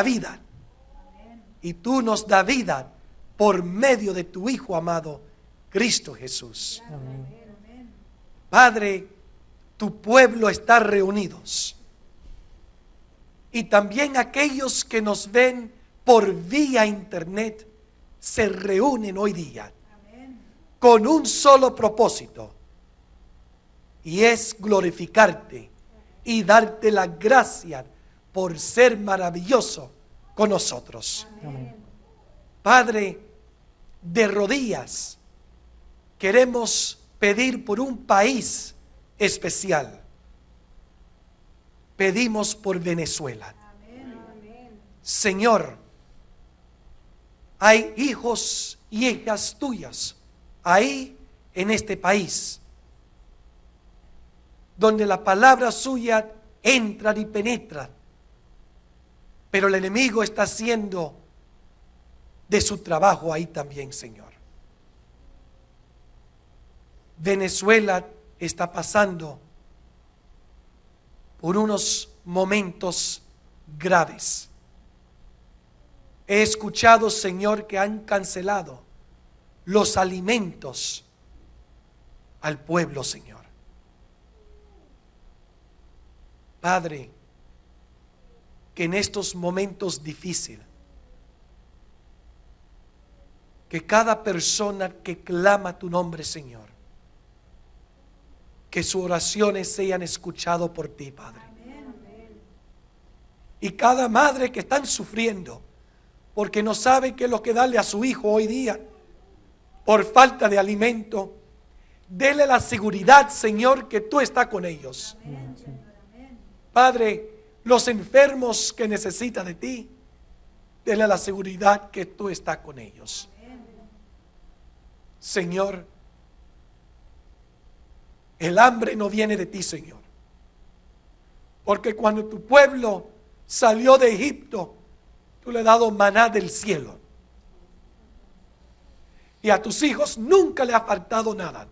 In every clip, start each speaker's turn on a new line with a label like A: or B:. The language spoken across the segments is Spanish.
A: vida. Y tú nos das vida por medio de tu Hijo amado, Cristo Jesús.
B: Amén.
A: Padre, tu pueblo está reunidos. Y también aquellos que nos ven por vía internet se reúnen hoy día con un solo propósito, y es glorificarte y darte la gracia por ser maravilloso con nosotros.
B: Amén.
A: Padre, de rodillas queremos pedir por un país especial. Pedimos por Venezuela. Señor, hay hijos y hijas tuyas ahí en este país, donde la palabra suya entra y penetra, pero el enemigo está haciendo de su trabajo ahí también, Señor. Venezuela está pasando por unos momentos graves. He escuchado, Señor, que han cancelado los alimentos al pueblo, Señor. Padre, que en estos momentos difíciles, que cada persona que clama tu nombre, Señor, que sus oraciones sean escuchadas por ti, Padre. Y cada madre que están sufriendo porque no sabe qué es lo que darle a su hijo hoy día por falta de alimento, dele la seguridad, Señor, que tú estás con ellos. Padre, los enfermos que necesitan de ti, dele la seguridad que tú estás con ellos. Señor, el hambre no viene de ti, Señor, porque cuando tu pueblo salió de Egipto, tú le has dado maná del cielo. Y a tus hijos nunca le ha faltado nada.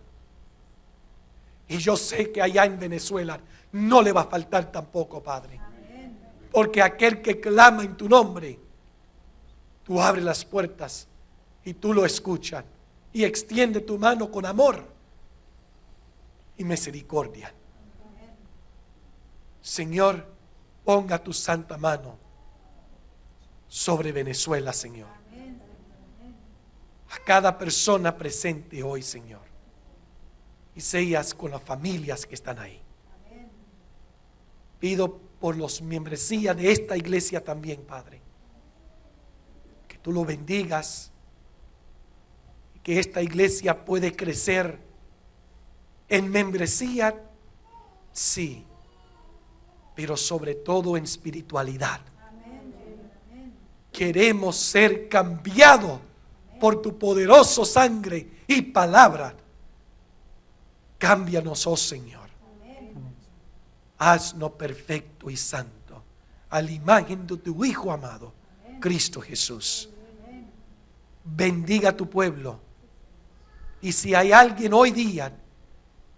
A: Y yo sé que allá en Venezuela no le va a faltar tampoco, Padre. Porque aquel que clama en tu nombre, tú abres las puertas y tú lo escuchas. Y extiende tu mano con amor y misericordia. Señor, ponga tu santa mano sobre Venezuela, Señor. A cada persona presente hoy, Señor. Y seas con las familias que están ahí. Pido por los membresías de esta iglesia también, Padre, que tú lo bendigas y que esta iglesia puede crecer en membresía, sí, pero sobre todo en espiritualidad. Queremos ser cambiados por tu poderoso sangre y palabra. Cámbianos, oh Señor. Haznos perfecto y santo a la imagen de tu Hijo amado, Cristo Jesús. Bendiga a tu pueblo. Y si hay alguien hoy día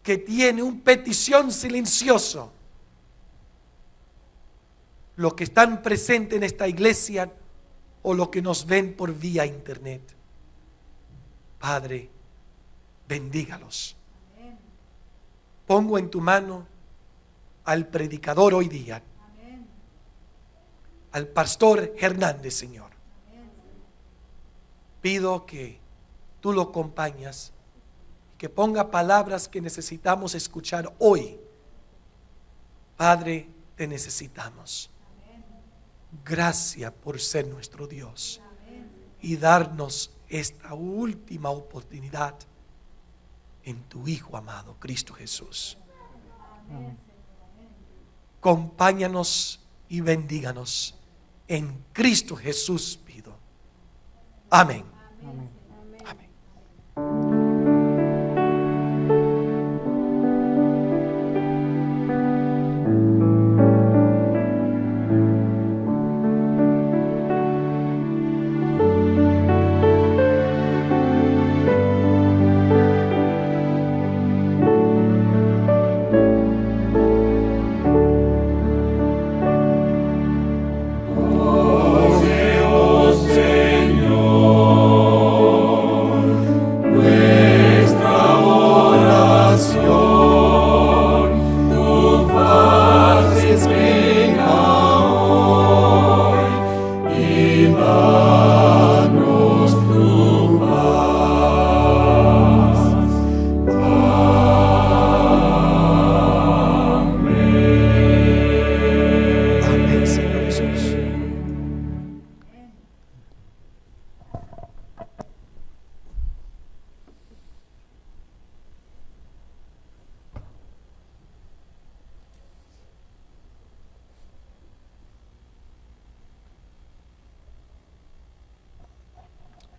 A: que tiene una petición silenciosa, los que están presentes en esta iglesia o los que nos ven por vía internet, Padre, bendígalos. Pongo en tu mano al predicador hoy día, al pastor Hernández, Señor. Pido que tú lo acompañas, que ponga palabras que necesitamos escuchar hoy. Padre, te necesitamos. Gracias por ser nuestro Dios y darnos esta última oportunidad en tu Hijo amado, Cristo Jesús. Acompáñanos y bendíganos. En Cristo Jesús pido. Amén.
B: Amén.
A: Amén.
C: Oh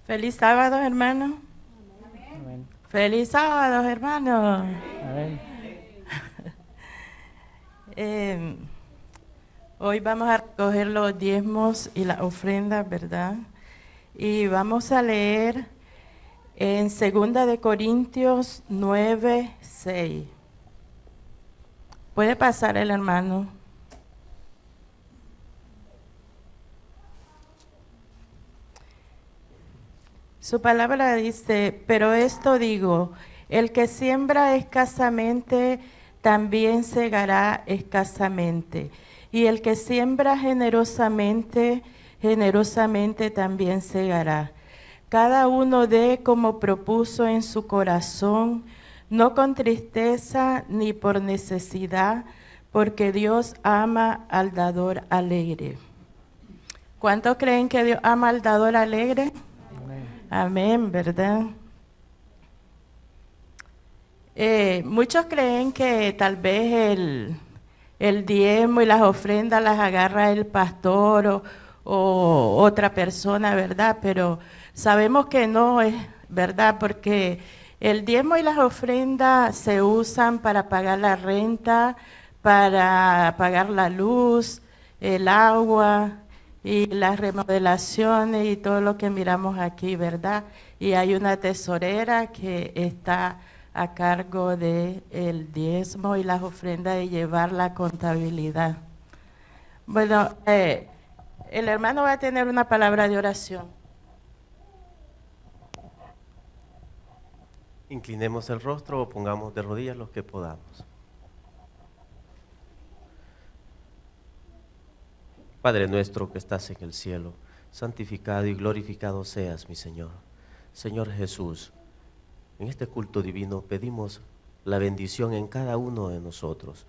B: Feliz sábado, hermano.
C: Amén.
B: Feliz sábado, hermano.
C: Amén.
B: Hoy vamos a recoger los diezmos y las ofrendas, ¿verdad? Y vamos a leer en 2 de Corintios 9:6. ¿Puede pasar el hermano? Su palabra dice, pero esto digo, el que siembra escasamente, también segará escasamente. Y el que siembra generosamente, generosamente también segará. Cada uno dé como propuso en su corazón, no con tristeza ni por necesidad, porque Dios ama al dador alegre. ¿Cuántos creen que Dios ama al dador alegre? Amén, ¿verdad? Muchos creen que tal vez el diezmo y las ofrendas las agarra el pastor o otra persona, ¿verdad? Pero sabemos que no es verdad, porque el diezmo y las ofrendas se usan para pagar la renta, para pagar la luz, el agua y las remodelaciones y todo lo que miramos aquí, ¿verdad? Y hay una tesorera que está a cargo del diezmo y las ofrendas de llevar la contabilidad. Bueno, el hermano va a tener una palabra de oración.
D: Inclinemos el rostro o pongamos de rodillas los que podamos. Padre nuestro que estás en el cielo, santificado y glorificado seas, mi Señor. Señor Jesús, en este culto divino pedimos la bendición en cada uno de nosotros.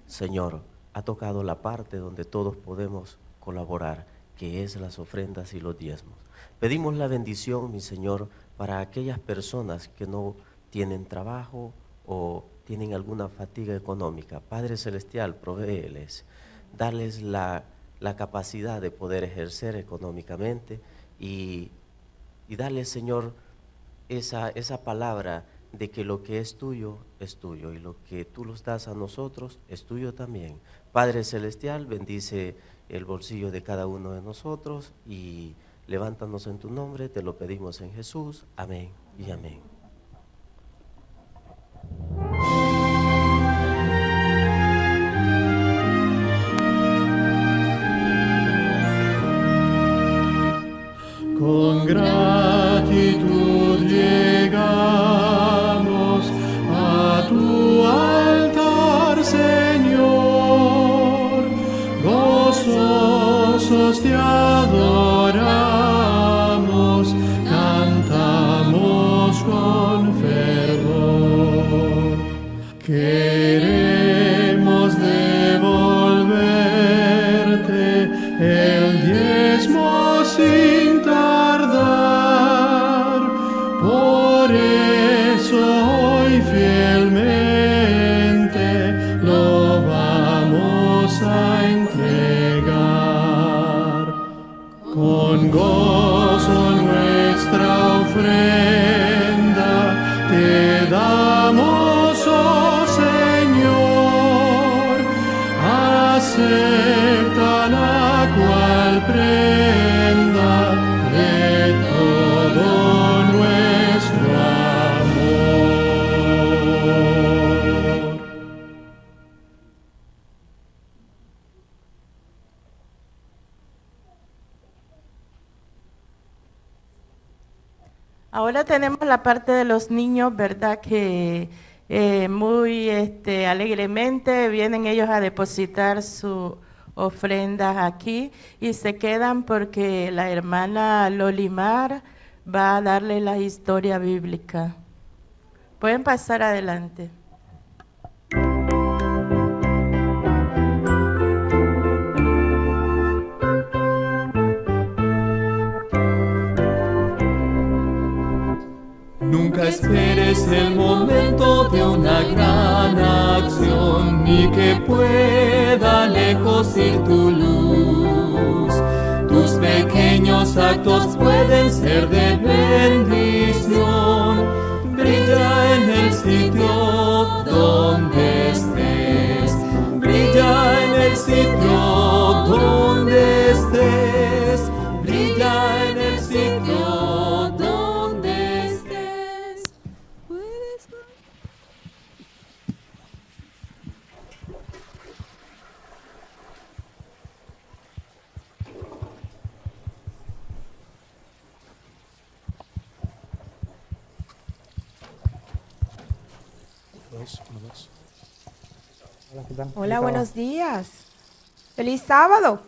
D: Señor, ha tocado la parte donde todos podemos colaborar, que es las ofrendas y los diezmos. Pedimos la bendición, mi Señor, para aquellas personas que no tienen trabajo o tienen alguna fatiga económica. Padre Celestial, provéeles, darles la capacidad de poder ejercer económicamente y darles, Señor, esa palabra de que lo que es tuyo y lo que tú nos das a nosotros es tuyo también. Padre Celestial, bendice el bolsillo de cada uno de nosotros y levántanos en tu nombre, te lo pedimos en Jesús. Amén y amén.
E: Con gratitud llegamos a tu altar, Señor, gozosos te adoramos, cantamos con fervor. Queremos devolverte el diezmo sin tardar, por eso hoy fielmente lo vamos a entregar. Con gozo nuestra ofrenda te damos, oh Señor, acepta la cual prenda de todo nuestro amor.
B: Ahora tenemos la parte de los niños, ¿verdad? Que muy alegremente vienen ellos a depositar sus ofrendas aquí y se quedan porque la hermana Lolimar va a darle la historia bíblica. Pueden pasar adelante.
E: Nunca esperes el momento de una gran acción, ni que pueda lejos ir tu luz. Tus pequeños actos pueden ser de sitio donde estés, brilla en el sitio donde estés.
F: Hola, buenos días. Feliz sábado.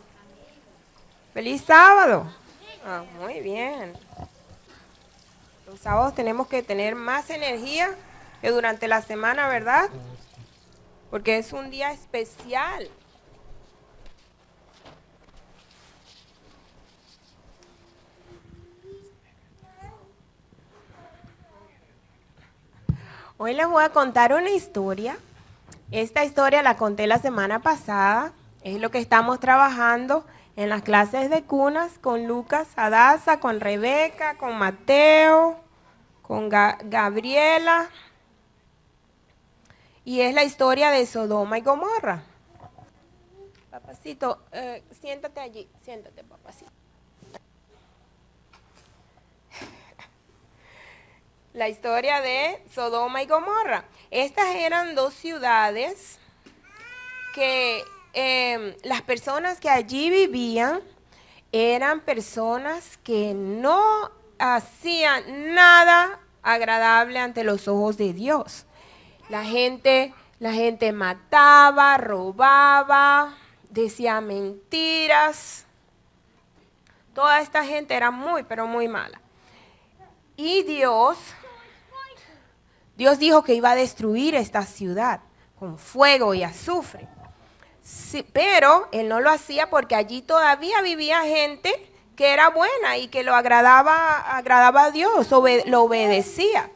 F: Feliz sábado. Ah, muy bien. Los sábados tenemos que tener más energía que durante la semana, ¿verdad? Porque es un día especial. Hoy les voy a contar una historia. Esta historia la conté la semana pasada. Es lo que estamos trabajando en las clases de cunas con Lucas Adasa, con Rebeca, con Mateo, con Gabriela. Y es la historia de Sodoma y Gomorra. Papacito, siéntate allí. Siéntate, papacito. La historia de Sodoma y Gomorra. Estas eran dos ciudades que las personas que allí vivían eran personas que no hacían nada agradable ante los ojos de Dios. La gente mataba, robaba, decía mentiras. Toda esta gente era muy, pero muy mala. Y Dios dijo que iba a destruir esta ciudad con fuego y azufre. Sí, pero Él no lo hacía porque allí todavía vivía gente que era buena y que lo agradaba a Dios, lo obedecía.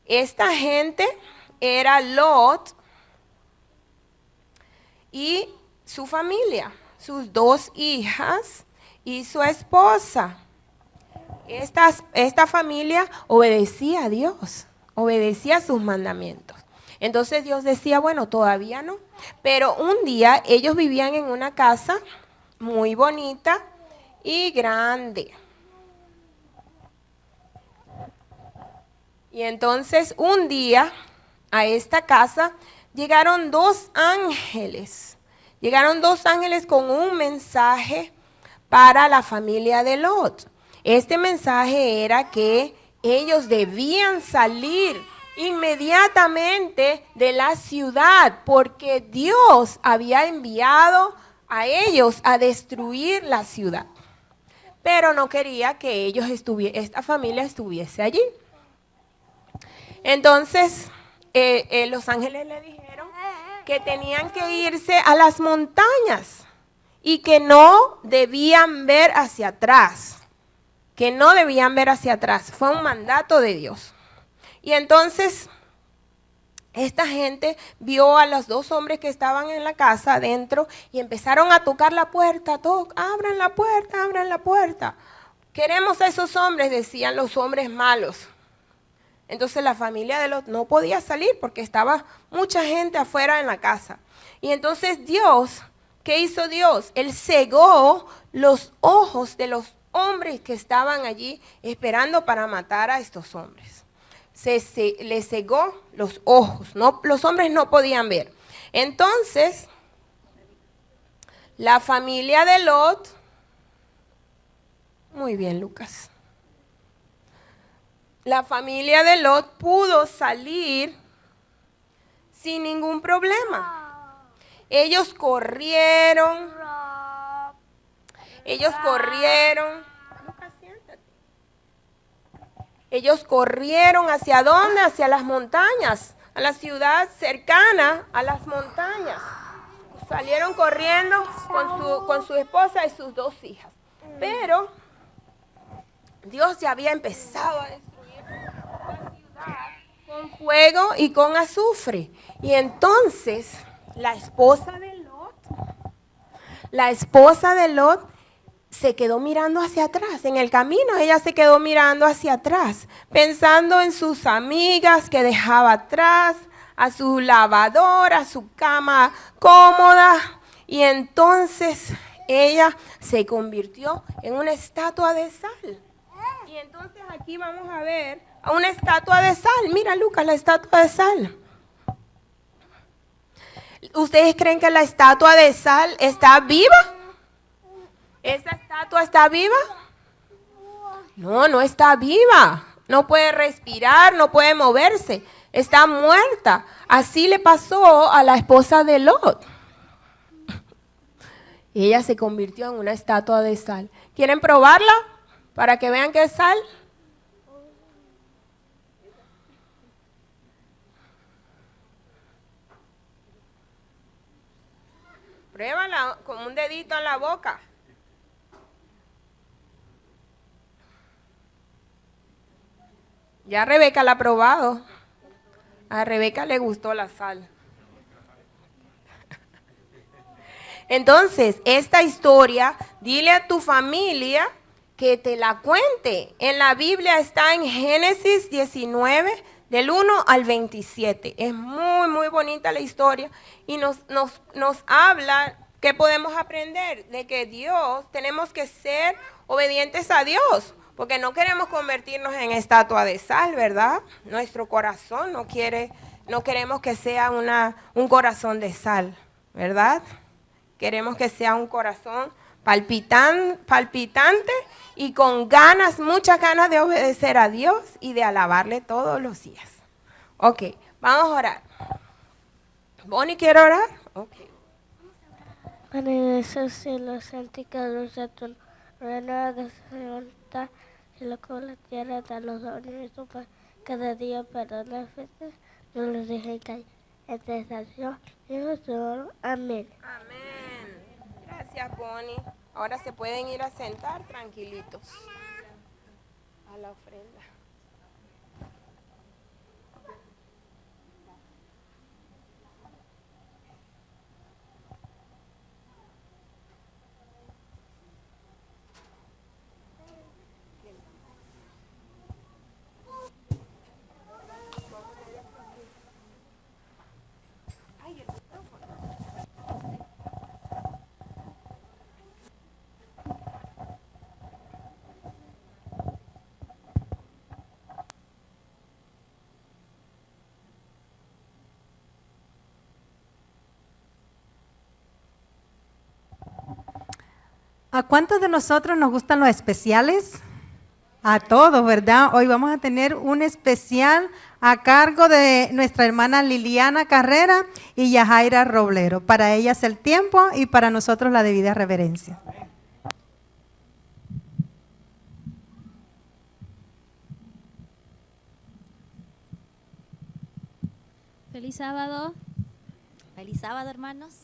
F: Esta gente era Lot y su familia, sus 2 hijas y su esposa. Esta familia obedecía a Dios, obedecía sus mandamientos. Entonces Dios decía, bueno, todavía no. Pero un día ellos vivían en una casa muy bonita y grande. Y entonces un día a esta casa llegaron 2 ángeles. Llegaron 2 ángeles con un mensaje para la familia de Lot. Este mensaje era que ellos debían salir inmediatamente de la ciudad porque Dios había enviado a ellos a destruir la ciudad. Pero no quería que esta familia estuviese allí. Entonces, los ángeles le dijeron que tenían que irse a las montañas y que no debían ver hacia atrás. Que no debían ver hacia atrás. Fue un mandato de Dios. Y entonces, esta gente vio a los 2 hombres que estaban en la casa adentro y empezaron a tocar la puerta. Abran la puerta, abran la puerta. Queremos a esos hombres, decían los hombres malos. Entonces la familia de Lot no podía salir porque estaba mucha gente afuera en la casa. Y entonces Dios, ¿qué hizo Dios? Él cegó los ojos de los hombres que estaban allí esperando para matar a estos hombres. Les cegó los ojos, los hombres no podían ver. Entonces, la familia de Lot, muy bien Lucas, la familia de Lot pudo salir sin ningún problema. Ellos corrieron. Lucas, siéntate. Ellos corrieron ¿hacia dónde? Hacia las montañas, a la ciudad cercana a las montañas. Salieron corriendo con su esposa y sus 2 hijas. Pero Dios ya había empezado a destruir la ciudad con fuego y con azufre. Y entonces la esposa de Lot se quedó mirando hacia atrás. En el camino ella se quedó mirando hacia atrás, pensando en sus amigas que dejaba atrás, a su lavadora, a su cama cómoda. Y entonces ella se convirtió en una estatua de sal. Y entonces aquí vamos a ver a una estatua de sal. Mira, Lucas, la estatua de sal. ¿Ustedes creen que la estatua de sal está viva? ¿Esa estatua está viva? No, no está viva. No puede respirar, no puede moverse. Está muerta. Así le pasó a la esposa de Lot. Ella se convirtió en una estatua de sal. ¿Quieren probarla? Para que vean que es sal. Pruébala con un dedito en la boca. Ya Rebeca la ha probado. A Rebeca le gustó la sal. Entonces, esta historia, dile a tu familia que te la cuente. En la Biblia está en Génesis 19, del 1 al 27. Es muy, muy bonita la historia y nos habla que podemos aprender de que Dios, tenemos que ser obedientes a Dios, porque no queremos convertirnos en estatua de sal, ¿verdad? Nuestro corazón no queremos que sea un corazón de sal, ¿verdad? Queremos que sea un corazón palpitante y con ganas, muchas ganas de obedecer a Dios y de alabarle todos los días. Ok, vamos a orar. ¿Bonnie quiere orar? Ok.
G: Padre de cielo, santificado sea tu reino, hágase tu voluntad, cielo como la tierra, danos hoy nuestro pan cada día, perdona las ofensas, no nos dejes caer en tentación, y nos libre. Amén.
F: Amén. Gracias, Bonnie. Ahora se pueden ir a sentar tranquilitos a la ofrenda.
H: ¿A cuántos de nosotros nos gustan los especiales? A todos, ¿verdad? Hoy vamos a tener un especial a cargo de nuestra hermana Liliana Carrera y Yajaira Roblero. Para ellas el tiempo y para nosotros la debida reverencia.
I: Feliz sábado. Feliz sábado, hermanos.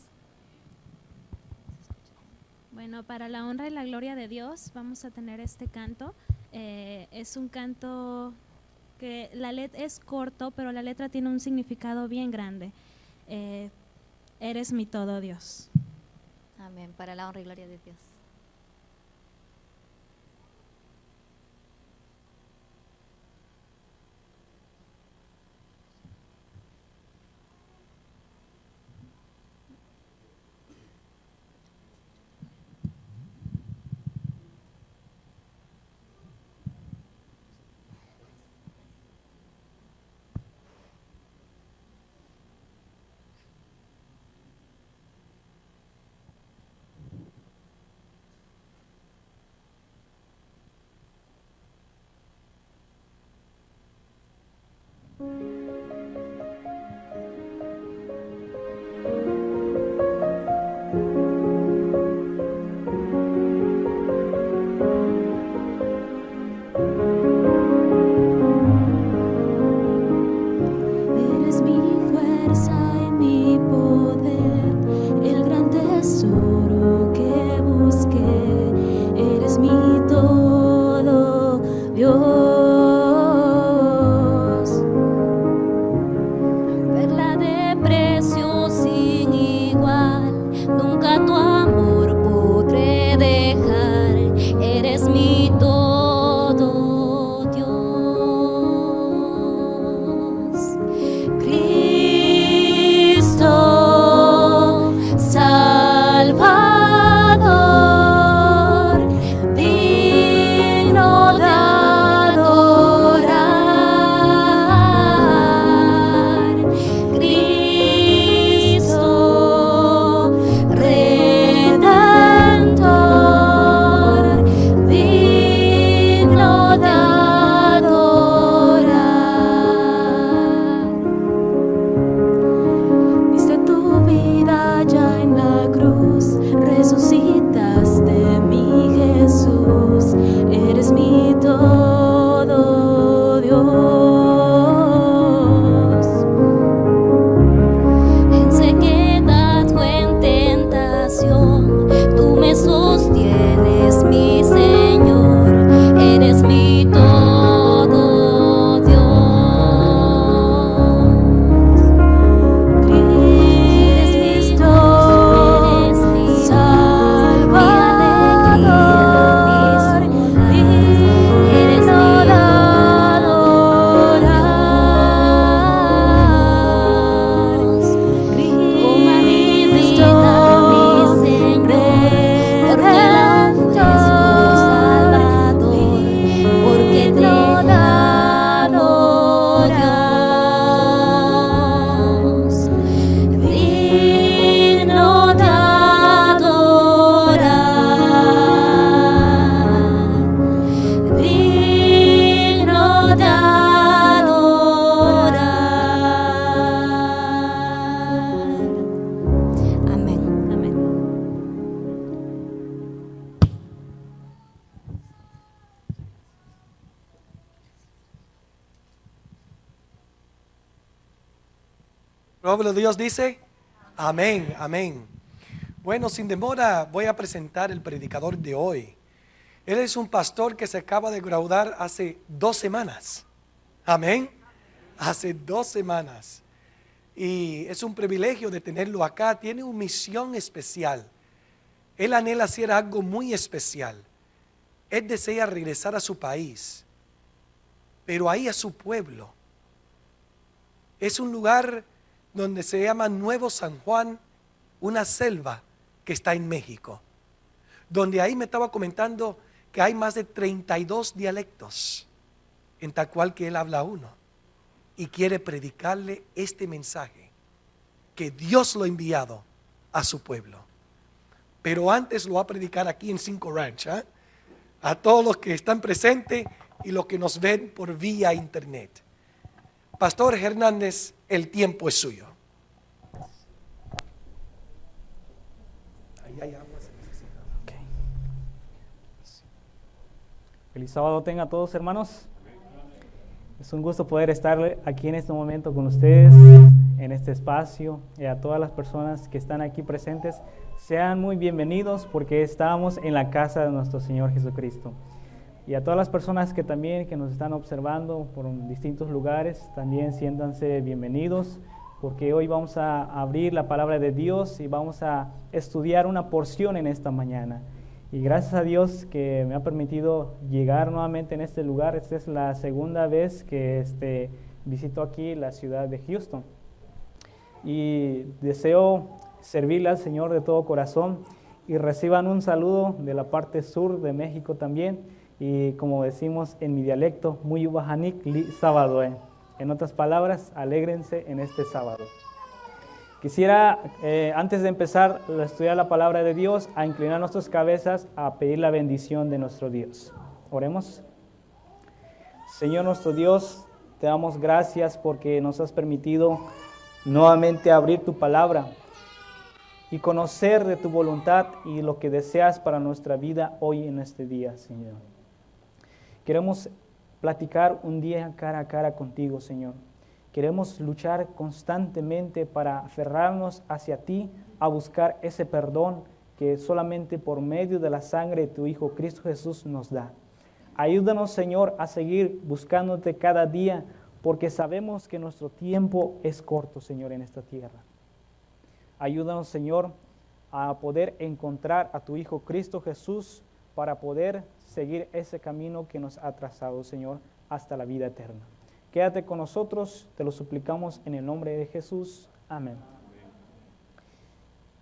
I: Bueno, para la honra y la gloria de Dios vamos a tener este canto. Es un canto que la letra es corto, pero la letra tiene un significado bien grande. Eres mi todo, Dios.
J: Amén, para la honra y gloria de Dios.
A: pueblo de Dios dice, amén, amén. Bueno, sin demora voy a presentar el predicador de hoy. Él es un pastor que se acaba de graduar hace 2 semanas. Amén. Hace 2 semanas. Y es un privilegio de tenerlo acá. Tiene una misión especial. Él anhela hacer algo muy especial. Él desea regresar a su país, pero ahí a su pueblo. Es un lugar donde se llama Nuevo San Juan, una selva que está en México, donde ahí me estaba comentando que hay más de 32 dialectos, en tal cual que él habla uno, y quiere predicarle este mensaje, que Dios lo ha enviado a su pueblo. Pero antes lo va a predicar aquí en Cinco Ranch, ¿eh? A todos los que están presentes y los que nos ven por vía internet. Pastor Hernández, el tiempo es suyo. Ahí hay agua.
C: Okay. Feliz sábado tengan todos, hermanos. Es un gusto poder estar aquí en este momento con ustedes, en este espacio, y a todas las personas que están aquí presentes. Sean muy bienvenidos porque estamos en la casa de nuestro Señor Jesucristo. Y a todas las personas que también que nos están observando por distintos lugares, también siéntanse bienvenidos porque hoy vamos a abrir la palabra de Dios y vamos a estudiar una porción en esta mañana. Y gracias a Dios que me ha permitido llegar nuevamente en este lugar. Esta es la segunda vez que visito aquí la ciudad de Houston. Y deseo servirle al Señor de todo corazón y reciban un saludo de la parte sur de México también. Y como decimos en mi dialecto, muy ubajanik li sábadoe. En otras palabras, alégrense en este sábado. Quisiera, antes de empezar a estudiar la palabra de Dios, a inclinar nuestras cabezas a pedir la bendición de nuestro Dios. Oremos. Señor nuestro Dios, te damos gracias porque nos has permitido nuevamente abrir tu palabra y conocer de tu voluntad y lo que deseas para nuestra vida hoy en este día, Señor. Queremos platicar un día cara a cara contigo, Señor. Queremos luchar constantemente para aferrarnos hacia ti, a buscar ese perdón que solamente por medio de la sangre de tu Hijo Cristo Jesús nos da. Ayúdanos, Señor, a seguir buscándote cada día, porque sabemos que nuestro tiempo es corto, Señor, en esta tierra. Ayúdanos, Señor, a poder encontrar a tu Hijo Cristo Jesús para poder seguir ese camino que nos ha trazado, Señor, hasta la vida eterna. Quédate con nosotros, te lo suplicamos en el nombre de Jesús. Amén.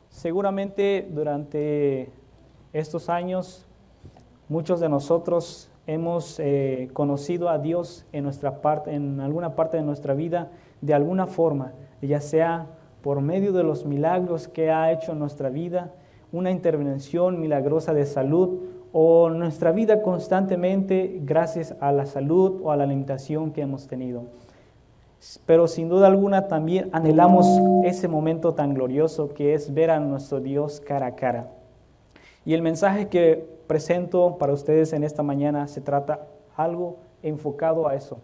C: Seguramente durante estos años muchos de nosotros hemos conocido a Dios en alguna parte de nuestra vida de alguna forma, ya sea por medio de los milagros que ha hecho en nuestra vida, una intervención milagrosa de salud, o nuestra vida constantemente gracias a la salud o a la alimentación que hemos tenido. Pero sin duda alguna también anhelamos ese momento tan glorioso que es ver a nuestro Dios cara a cara. Y el mensaje que presento para ustedes en esta mañana se trata algo enfocado a eso,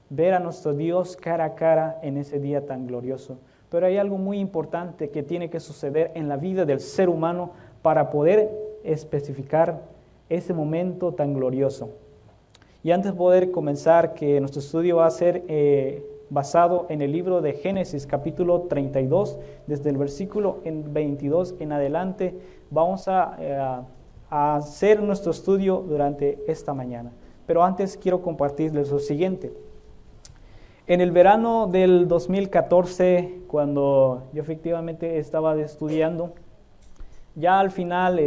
C: ver a nuestro Dios cara a cara en ese día tan glorioso. Pero hay algo muy importante que tiene que suceder en la vida del ser humano para poder especificar ese momento tan glorioso. Y antes de poder comenzar, que nuestro estudio va a ser basado en el libro de Génesis, capítulo 32, desde el versículo 22 en adelante, vamos a hacer nuestro estudio durante esta mañana. Pero antes quiero compartirles lo siguiente. En el verano del 2014, cuando yo efectivamente estaba estudiando, ya al final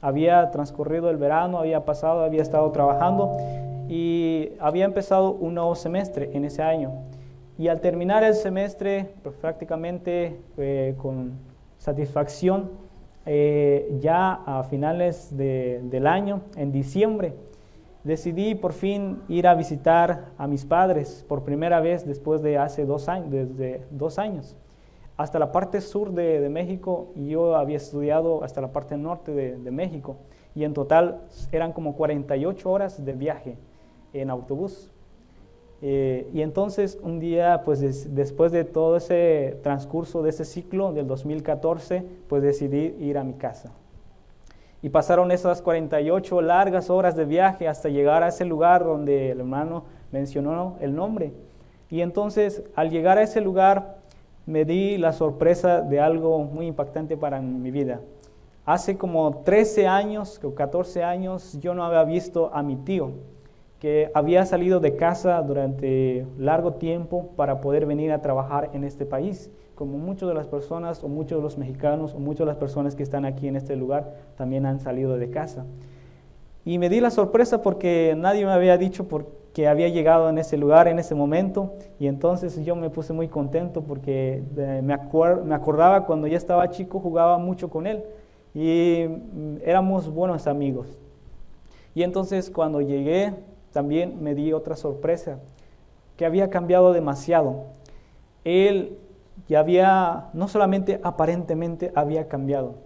C: había transcurrido el verano, había estado trabajando y había empezado un nuevo semestre en ese año. Y al terminar el semestre, pues, prácticamente con satisfacción, ya a finales del año, en diciembre, decidí por fin ir a visitar a mis padres por primera vez después de hace 2 años, desde 2 años. Hasta la parte sur de México, y yo había estudiado hasta la parte norte de México, y en total eran como 48 horas de viaje en autobús. Y entonces un día, pues después de todo ese transcurso de ese ciclo del 2014, pues decidí ir a mi casa. Y pasaron esas 48 largas horas de viaje hasta llegar a ese lugar donde el hermano mencionó el nombre. Y entonces, al llegar a ese lugar, me di la sorpresa de algo muy impactante para mi vida. Hace como 13 años o 14 años, yo no había visto a mi tío, que había salido de casa durante largo tiempo para poder venir a trabajar en este país. Como muchas de las personas, o muchos de los mexicanos, o muchas de las personas que están aquí en este lugar, también han salido de casa. Y me di la sorpresa porque nadie me había dicho que había llegado en ese lugar, en ese momento, y entonces yo me puse muy contento porque me acordaba cuando yo estaba chico, jugaba mucho con él, y éramos buenos amigos. Y entonces cuando llegué, también me di otra sorpresa, que había cambiado demasiado. Él ya había, no solamente aparentemente había cambiado,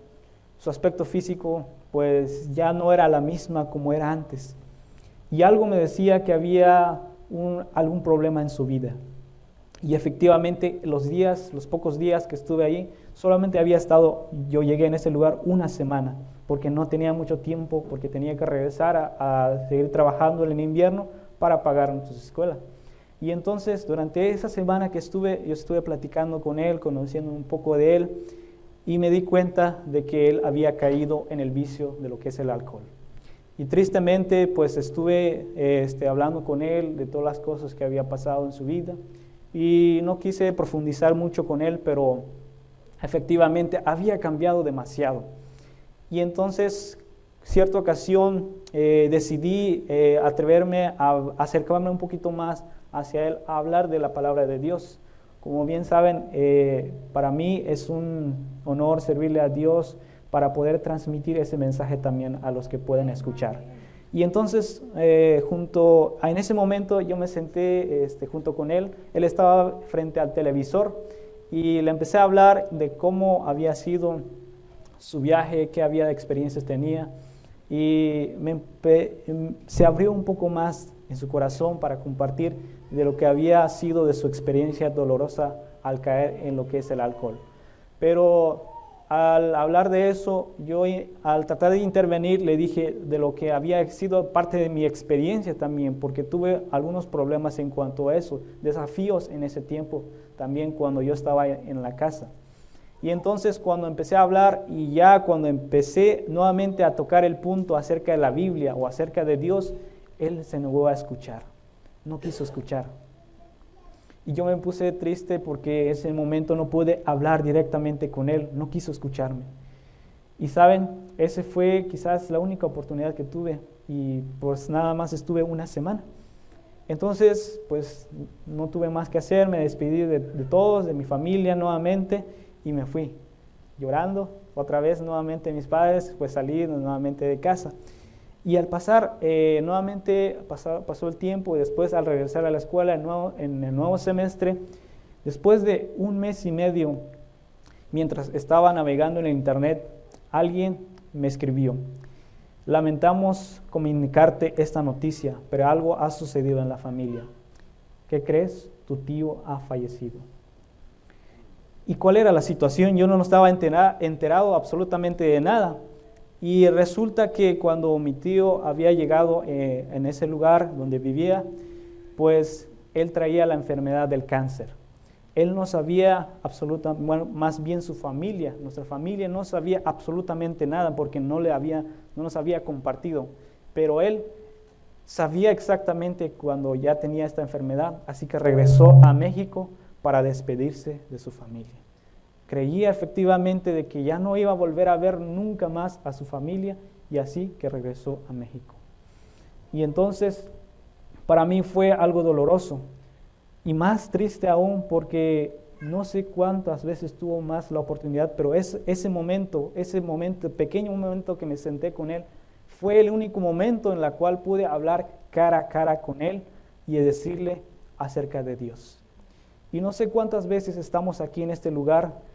C: su aspecto físico pues ya no era la misma como era antes. Y algo me decía que había algún problema en su vida. Y efectivamente los pocos días que estuve ahí, solamente yo llegué en ese lugar una semana, porque no tenía mucho tiempo, porque tenía que regresar a seguir trabajando en el invierno para pagar nuestras escuelas. Y entonces, durante esa semana que yo estuve platicando con él, conociendo un poco de él, y me di cuenta de que él había caído en el vicio de lo que es el alcohol. Y tristemente, pues estuve hablando con él de todas las cosas que había pasado en su vida, y no quise profundizar mucho con él, pero efectivamente había cambiado demasiado. Y entonces, cierta ocasión, decidí atreverme a acercarme un poquito más hacia él, a hablar de la palabra de Dios. Como bien saben, para mí es un honor servirle a Dios para poder transmitir ese mensaje también a los que pueden escuchar. Y entonces, en ese momento yo me senté junto con él. Él estaba frente al televisor y le empecé a hablar de cómo había sido su viaje, qué experiencias tenía, y se abrió un poco más en su corazón para compartir de lo que había sido de su experiencia dolorosa al caer en lo que es el alcohol. Pero al hablar de eso, yo al tratar de intervenir le dije de lo que había sido parte de mi experiencia también, porque tuve algunos problemas en cuanto a eso, desafíos en ese tiempo también cuando yo estaba en la casa. Y entonces cuando empecé a hablar y ya cuando empecé nuevamente a tocar el punto acerca de la Biblia o acerca de Dios, él se negó a escuchar, no quiso escuchar. Y yo me puse triste porque ese momento no pude hablar directamente con él, no quiso escucharme. Y saben, esa fue quizás la única oportunidad que tuve y pues nada más estuve una semana. Entonces pues no tuve más que hacer, me despedí de todos, de mi familia nuevamente y me fui llorando. Otra vez nuevamente mis padres, pues salí nuevamente de casa. Y al pasar, nuevamente pasó el tiempo y después al regresar a la escuela en el nuevo semestre, después de un mes y medio, mientras estaba navegando en el internet, alguien me escribió: lamentamos comunicarte esta noticia, pero algo ha sucedido en la familia. ¿Qué crees? Tu tío ha fallecido. ¿Y cuál era la situación? Yo no estaba enterado absolutamente de nada. Y resulta que cuando mi tío había llegado en ese lugar donde vivía, pues él traía la enfermedad del cáncer. Él no sabía absolutamente, bueno, más bien su familia, nuestra familia no sabía absolutamente nada porque no nos había compartido. Pero él sabía exactamente cuando ya tenía esta enfermedad, así que regresó a México para despedirse de su familia. Creía efectivamente de que ya no iba a volver a ver nunca más a su familia y así que regresó a México. Y entonces para mí fue algo doloroso y más triste aún porque no sé cuántas veces tuvo más la oportunidad, pero ese momento, pequeño momento que me senté con él, fue el único momento en el cual pude hablar cara a cara con él y decirle acerca de Dios. Y no sé cuántas veces estamos aquí en este lugar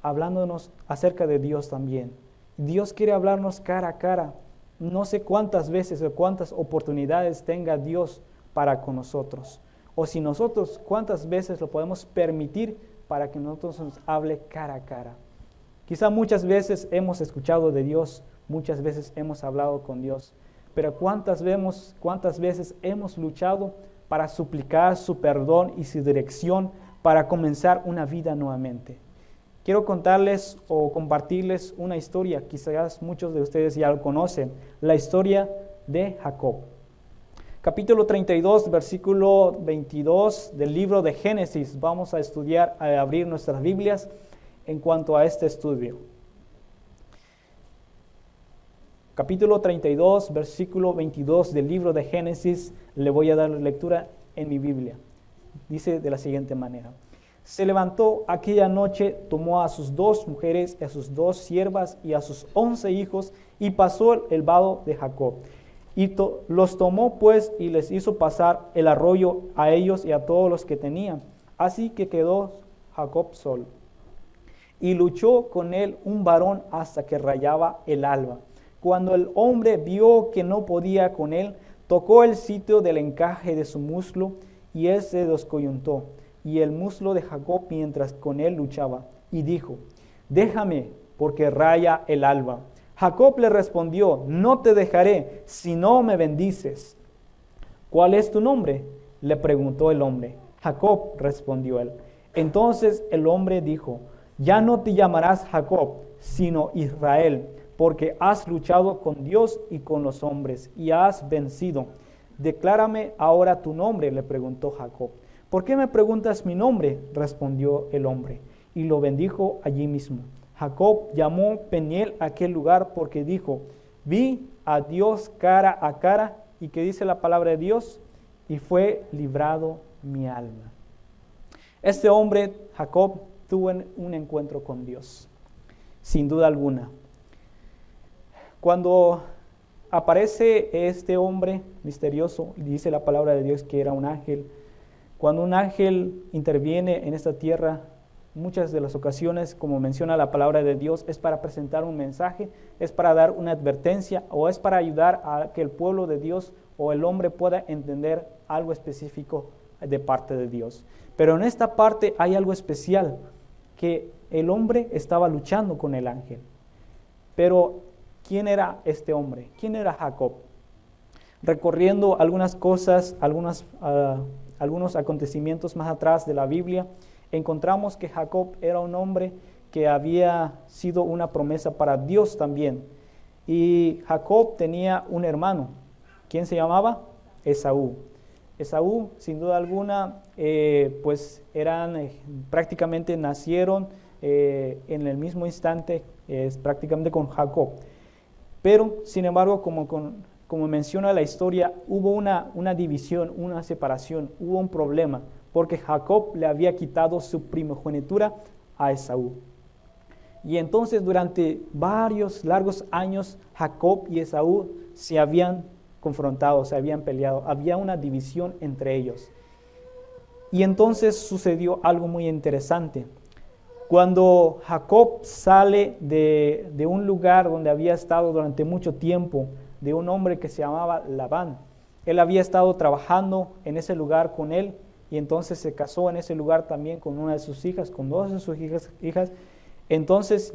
C: hablándonos acerca de Dios también. Dios quiere hablarnos cara a cara. No sé cuántas veces o cuántas oportunidades tenga Dios para con nosotros. O si nosotros, ¿cuántas veces lo podemos permitir para que nosotros nos hable cara a cara? Quizá muchas veces hemos escuchado de Dios, muchas veces hemos hablado con Dios, pero ¿cuántas veces hemos luchado para suplicar su perdón y su dirección para comenzar una vida nuevamente? Quiero contarles o compartirles una historia, quizás muchos de ustedes ya lo conocen, la historia de Jacob. Capítulo 32, versículo 22 del libro de Génesis. Vamos a estudiar, a abrir nuestras Biblias en cuanto a este estudio. Capítulo 32, versículo 22 del libro de Génesis, le voy a dar lectura en mi Biblia. Dice de la siguiente manera: se levantó aquella noche, tomó a sus 2 mujeres, a sus 2 siervas y a sus 11 hijos, y pasó el vado de Jacob. Y los tomó pues y les hizo pasar el arroyo a ellos y a todos los que tenían. Así que quedó Jacob solo. Y luchó con él un varón hasta que rayaba el alba. Cuando el hombre vio que no podía con él, tocó el sitio del encaje de su muslo, y él se descoyuntó, y el muslo de Jacob mientras con él luchaba. Y dijo: déjame, porque raya el alba. Jacob le respondió: no te dejaré, si no me bendices. ¿Cuál es tu nombre?, le preguntó el hombre. Jacob, respondió él. Entonces el hombre dijo: ya no te llamarás Jacob, sino Israel, porque has luchado con Dios y con los hombres, y has vencido. Declárame ahora tu nombre, le preguntó Jacob. ¿Por qué me preguntas mi nombre?, respondió el hombre, y lo bendijo allí mismo. Jacob llamó Peniel a aquel lugar porque dijo: vi a Dios cara a cara, y que dice la palabra de Dios, y fue librado mi alma. Este hombre, Jacob, tuvo un encuentro con Dios, sin duda alguna. Cuando aparece este hombre misterioso, dice la palabra de Dios que era un ángel. Cuando un ángel interviene en esta tierra, muchas de las ocasiones, como menciona la palabra de Dios, es para presentar un mensaje, es para dar una advertencia, o es para ayudar a que el pueblo de Dios o el hombre pueda entender algo específico de parte de Dios. Pero en esta parte hay algo especial, que el hombre estaba luchando con el ángel. Pero ¿quién era este hombre? ¿Quién era Jacob? Recorriendo algunas cosas, algunos acontecimientos más atrás de la Biblia, encontramos que Jacob era un hombre que había sido una promesa para Dios también. Y Jacob tenía un hermano. ¿Quién se llamaba? Esaú. Esaú, sin duda alguna, pues prácticamente nacieron en el mismo instante, prácticamente con Jacob. Pero, sin embargo, como menciona la historia, hubo una división, una separación, hubo un problema, porque Jacob le había quitado su primogenitura a Esaú. Y entonces durante varios largos años, Jacob y Esaú se habían confrontado, se habían peleado, había una división entre ellos. Y entonces sucedió algo muy interesante. Cuando Jacob sale de un lugar donde había estado durante mucho tiempo, de un hombre que se llamaba Labán, él había estado trabajando en ese lugar con él, y entonces se casó en ese lugar también con una de sus hijas, con 2 de sus hijas. Entonces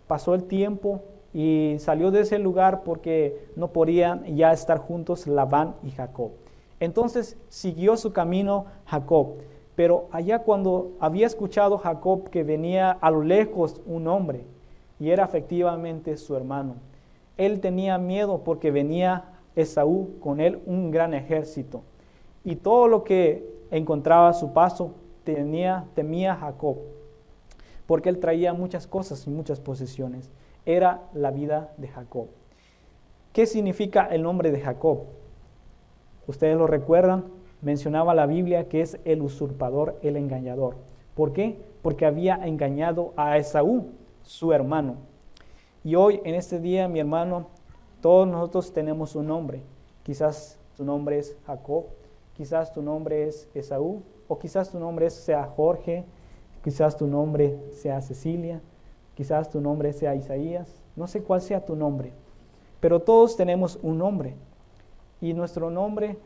C: pasó el tiempo y salió de ese lugar porque no podían ya estar juntos Labán y Jacob. Entonces siguió su camino Jacob, pero allá cuando había escuchado Jacob que venía a lo lejos un hombre, y era efectivamente su hermano, él tenía miedo porque venía Esaú con él un gran ejército, y todo lo que encontraba a su paso temía Jacob, porque él traía muchas cosas y muchas posesiones. Era la vida de Jacob. ¿Qué significa el nombre de Jacob? Ustedes lo recuerdan, mencionaba la Biblia que es el usurpador, el engañador. ¿Por qué? Porque había engañado a Esaú, su hermano. Y hoy, en este día, mi hermano, todos nosotros tenemos un nombre. Quizás tu nombre es Jacob, quizás tu nombre es Esaú, o quizás tu nombre sea Jorge, quizás tu nombre sea Cecilia, quizás tu nombre sea Isaías, no sé cuál sea tu nombre, pero todos tenemos un nombre, y nuestro nombre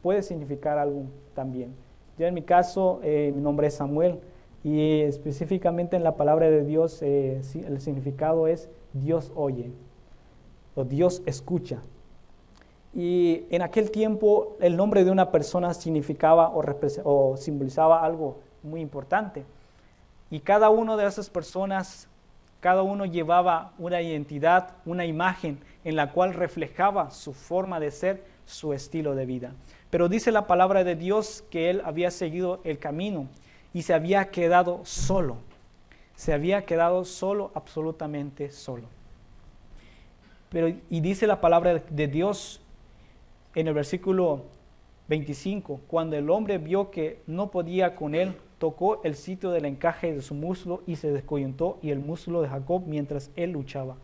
C: puede significar algo también. Yo en mi caso, mi nombre es Samuel y específicamente en la palabra de Dios el significado es Dios oye o Dios escucha. Y en aquel tiempo el nombre de una persona significaba o simbolizaba algo muy importante. Y cada una de esas personas, cada uno llevaba una identidad, una imagen en la cual reflejaba su forma de ser, su estilo de vida. Pero dice la palabra de Dios que él había seguido el camino y se había quedado solo. Se había quedado solo, absolutamente solo. Y dice la palabra de Dios en el versículo 25, cuando el hombre vio que no podía con él, tocó el sitio del encaje de su muslo y se descoyuntó y el muslo de Jacob mientras él luchaba.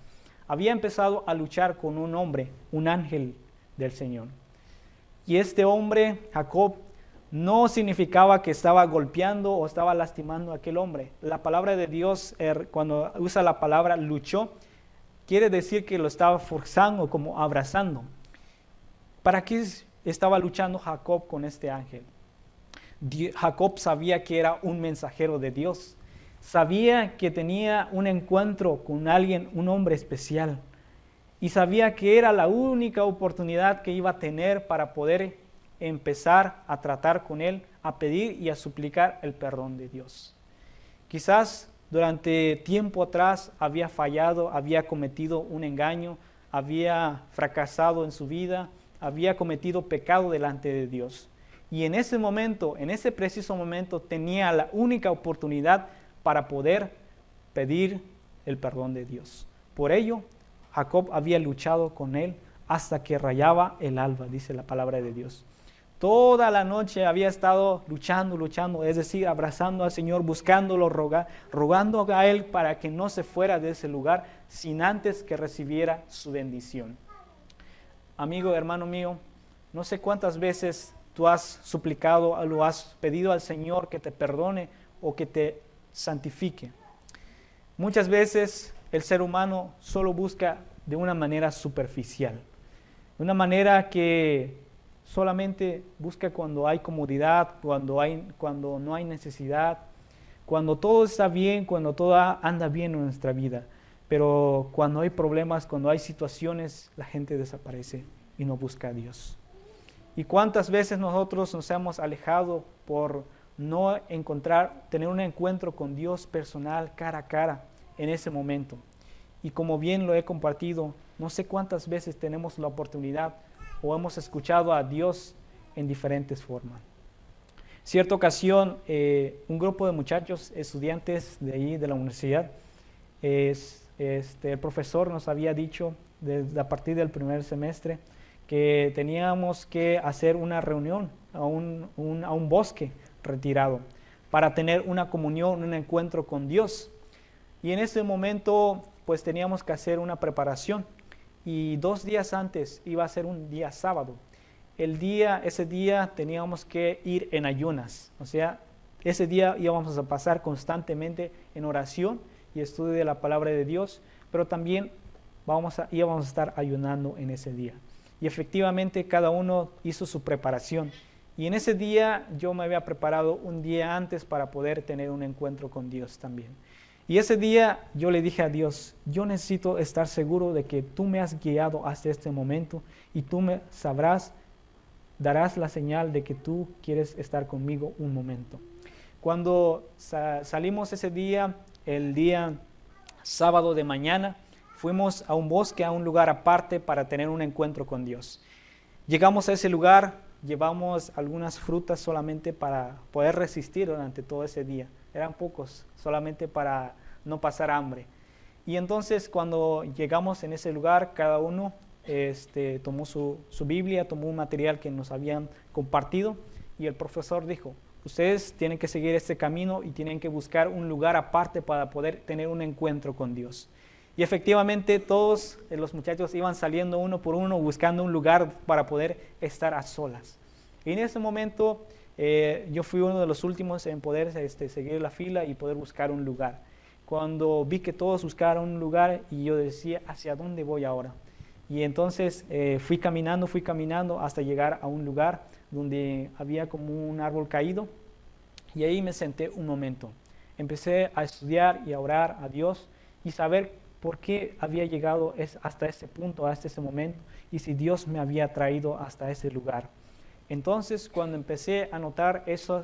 C: Había empezado a luchar con un hombre, un ángel del Señor. Y este hombre, Jacob, no significaba que estaba golpeando o estaba lastimando a aquel hombre. La palabra de Dios, cuando usa la palabra luchó, quiere decir que lo estaba forzando, como abrazando. ¿Para qué estaba luchando Jacob con este ángel? Jacob sabía que era un mensajero de Dios. Sabía que tenía un encuentro con alguien, un hombre especial. Y sabía que era la única oportunidad que iba a tener para poder empezar a tratar con él, a pedir y a suplicar el perdón de Dios. Quizás durante tiempo atrás había fallado, había cometido un engaño, había fracasado en su vida, había cometido pecado delante de Dios. Y en ese momento, en ese preciso momento, tenía la única oportunidad para poder pedir el perdón de Dios. Por ello, Jacob había luchado con él hasta que rayaba el alba, dice la palabra de Dios. Toda la noche había estado luchando, es decir, abrazando al Señor, buscándolo, rogando a Él para que no se fuera de ese lugar sin antes que recibiera su bendición. Amigo, hermano mío, no sé cuántas veces tú has suplicado o lo has pedido al Señor que te perdone o que te santifique. Muchas veces el ser humano solo busca de una manera superficial, de una manera que solamente busca cuando hay comodidad, cuando no hay necesidad, cuando todo está bien, cuando todo anda bien en nuestra vida. Pero cuando hay problemas, cuando hay situaciones, la gente desaparece y no busca a Dios. ¿Y cuántas veces nosotros nos hemos alejado por no tener un encuentro con Dios personal, cara a cara, en ese momento? Y como bien lo he compartido, no sé cuántas veces tenemos la oportunidad o hemos escuchado a Dios en diferentes formas. Cierta ocasión, un grupo de muchachos, estudiantes de ahí, de la universidad, el profesor nos había dicho a partir del primer semestre que teníamos que hacer una reunión a un bosque retirado para tener una comunión, un encuentro con Dios. Y en ese momento pues teníamos que hacer una preparación y 2 días antes iba a ser un día sábado. Ese día teníamos que ir en ayunas, o sea, ese día íbamos a pasar constantemente en oración y estudio de la palabra de Dios, pero también íbamos a estar ayunando en ese día. Y efectivamente cada uno hizo su preparación. Y en ese día yo me había preparado un día antes para poder tener un encuentro con Dios también. Y ese día yo le dije a Dios, yo necesito estar seguro de que tú me has guiado hasta este momento y tú me darás la señal de que tú quieres estar conmigo un momento. Cuando salimos ese día, el día sábado de mañana, fuimos a un bosque, a un lugar aparte para tener un encuentro con Dios. Llegamos a ese lugar, llevamos algunas frutas solamente para poder resistir durante todo ese día. Eran pocos, solamente para no pasar hambre. Y entonces cuando llegamos en ese lugar, cada uno tomó su Biblia, tomó un material que nos habían compartido y el profesor dijo, ustedes tienen que seguir este camino y tienen que buscar un lugar aparte para poder tener un encuentro con Dios. Y efectivamente todos los muchachos iban saliendo uno por uno buscando un lugar para poder estar a solas. Y en ese momento yo fui uno de los últimos en poder seguir la fila y poder buscar un lugar. Cuando vi que todos buscaron un lugar y yo decía, ¿hacia dónde voy ahora? Y entonces fui caminando hasta llegar a un lugar donde había como un árbol caído, y ahí me senté un momento. Empecé a estudiar y a orar a Dios y saber por qué había llegado hasta ese punto, hasta ese momento, y si Dios me había traído hasta ese lugar. Entonces, cuando empecé a notar eso,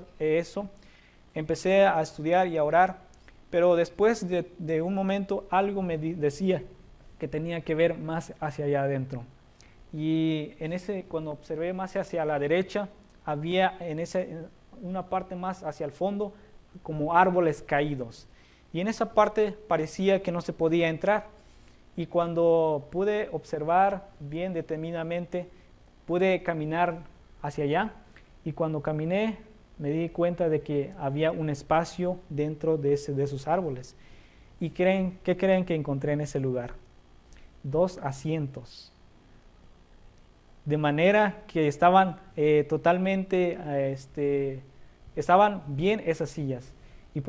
C: empecé a estudiar y a orar, pero después de un momento algo me decía que tenía que ver más hacia allá adentro. Y cuando observé más hacia la derecha, había en una parte más hacia el fondo como árboles caídos. Y en esa parte parecía que no se podía entrar. Y cuando pude observar bien detenidamente, pude caminar hacia allá. Y cuando caminé, me di cuenta de que había un espacio dentro de esos árboles. ¿Y qué creen que encontré en ese lugar? 2 asientos. De manera que estaban estaban bien esas sillas. Y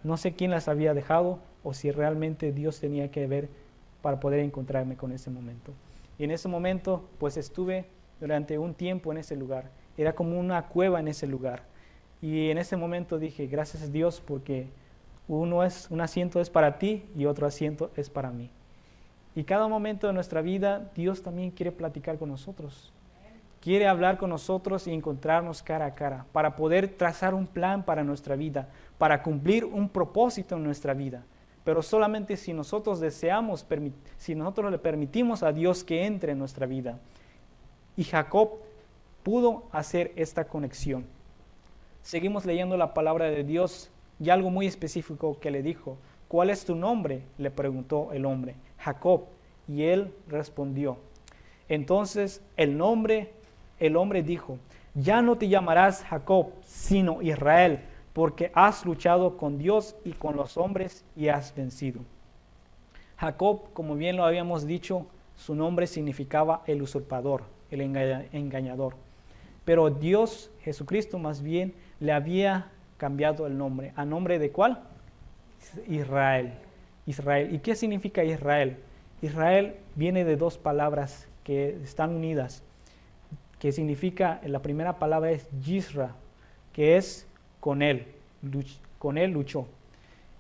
C: no sé quién las había dejado o si realmente Dios tenía que ver para poder encontrarme con ese momento. Y en ese momento, pues estuve durante un tiempo en ese lugar. Era como una cueva en ese lugar. Y en ese momento dije, gracias a Dios, porque un asiento es para ti y otro asiento es para mí. Y cada momento de nuestra vida, Dios también quiere platicar con nosotros. Quiere hablar con nosotros y encontrarnos cara a cara para poder trazar un plan para nuestra vida, para cumplir un propósito en nuestra vida. Pero solamente si nosotros si nosotros le permitimos a Dios que entre en nuestra vida. Y Jacob pudo hacer esta conexión. Seguimos leyendo la palabra de Dios y algo muy específico que le dijo. ¿Cuál es tu nombre?, le preguntó el hombre. Jacob. Y él respondió. Entonces el hombre dijo, ya no te llamarás Jacob, sino Israel, porque has luchado con Dios y con los hombres y has vencido. Jacob, como bien lo habíamos dicho, su nombre significaba el usurpador, el engañador. Pero Dios, Jesucristo más bien, le había cambiado el nombre. ¿A nombre de cuál? Israel. Israel. ¿Y qué significa Israel? Israel viene de 2 palabras que están unidas, que significa, la primera palabra es Yisra, que es con él luchó.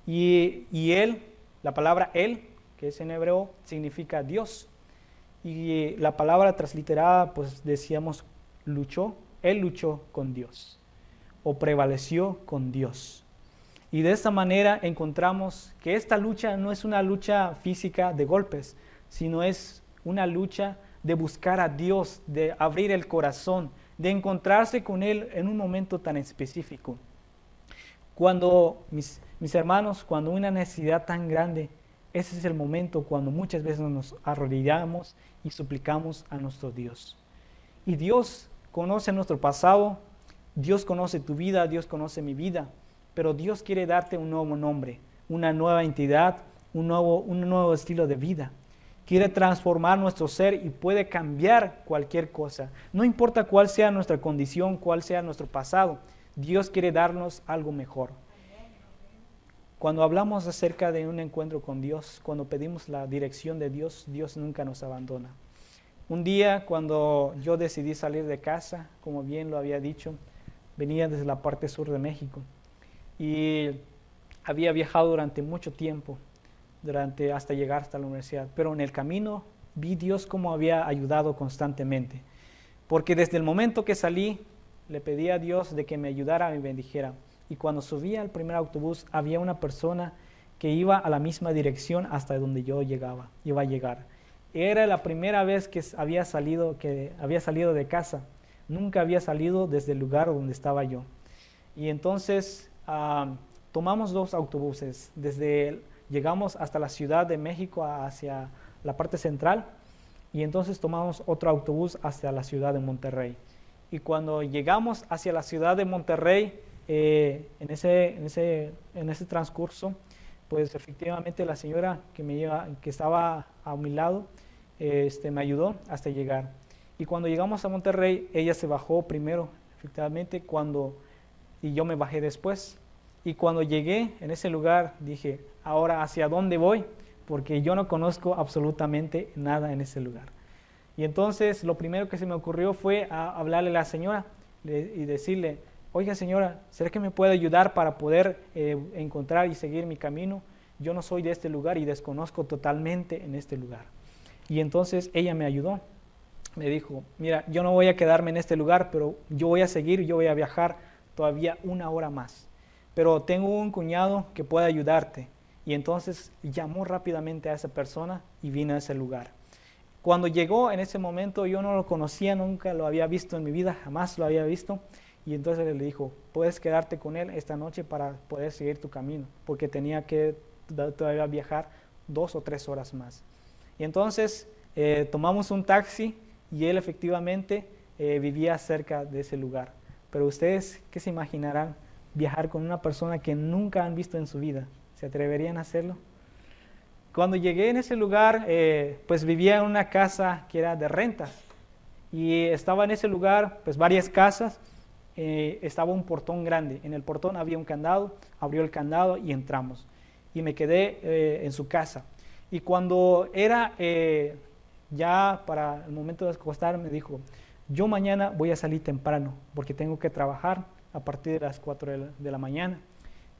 C: Y él, la palabra él, que es en hebreo, significa Dios. Y la palabra transliterada, pues decíamos, él luchó con Dios, o prevaleció con Dios. Y de esta manera encontramos que esta lucha no es una lucha física de golpes, sino es una lucha de buscar a Dios, de abrir el corazón, de encontrarse con Él en un momento tan específico. Cuando, mis hermanos, cuando una necesidad tan grande, ese es el momento cuando muchas veces nos arrodillamos y suplicamos a nuestro Dios. Y Dios conoce nuestro pasado, Dios conoce tu vida, Dios conoce mi vida, pero Dios quiere darte un nuevo nombre, una nueva identidad, un nuevo estilo de vida. Quiere transformar nuestro ser y puede cambiar cualquier cosa. No importa cuál sea nuestra condición, cuál sea nuestro pasado, Dios quiere darnos algo mejor. Cuando hablamos acerca de un encuentro con Dios, cuando pedimos la dirección de Dios, Dios nunca nos abandona. Un día cuando yo decidí salir de casa, como bien lo había dicho, venía desde la parte sur de México y había viajado durante mucho tiempo, hasta llegar hasta la universidad, pero en el camino vi Dios cómo había ayudado constantemente, porque desde el momento que salí le pedí a Dios de que me ayudara y me bendijera, y cuando subí al primer autobús había una persona que iba a la misma dirección hasta donde yo iba a llegar. Era la primera vez que había salido de casa, nunca había salido desde el lugar donde estaba yo, y entonces tomamos 2 autobuses, llegamos hasta la Ciudad de México, hacia la parte central, y entonces tomamos otro autobús hacia la ciudad de Monterrey. Y cuando llegamos hacia la ciudad de Monterrey, en ese transcurso, pues efectivamente la señora que estaba a mi lado me ayudó hasta llegar. Y cuando llegamos a Monterrey, ella se bajó primero, efectivamente, y yo me bajé después. Y cuando llegué en ese lugar, dije, ahora, ¿hacia dónde voy? Porque yo no conozco absolutamente nada en ese lugar. Y entonces lo primero que se me ocurrió fue hablarle a la señora y decirle, oiga señora, ¿será que me puede ayudar para poder encontrar y seguir mi camino? Yo no soy de este lugar y desconozco totalmente en este lugar. Y entonces ella me ayudó. Me dijo, mira, yo no voy a quedarme en este lugar, pero yo voy a seguir, yo voy a viajar todavía 1 hora más. Pero tengo un cuñado que puede ayudarte. Y entonces llamó rápidamente a esa persona y vino a ese lugar. Cuando llegó en ese momento, yo no lo conocía, nunca lo había visto en mi vida, jamás lo había visto. Y entonces le dijo, puedes quedarte con él esta noche para poder seguir tu camino, porque tenía que todavía viajar 2 o 3 horas más. Y entonces tomamos un taxi y él efectivamente vivía cerca de ese lugar. Pero ustedes, ¿qué se imaginarán? Viajar con una persona que nunca han visto en su vida. ¿Se atreverían a hacerlo? Cuando llegué en ese lugar, pues vivía en una casa que era de rentas. Y estaba en ese lugar, pues varias casas. Estaba un portón grande. En el portón había un candado, abrió el candado y entramos. Y me quedé en su casa. Y cuando era ya para el momento de acostarme, me dijo, yo mañana voy a salir temprano porque tengo que trabajar a partir de las 4 de la mañana.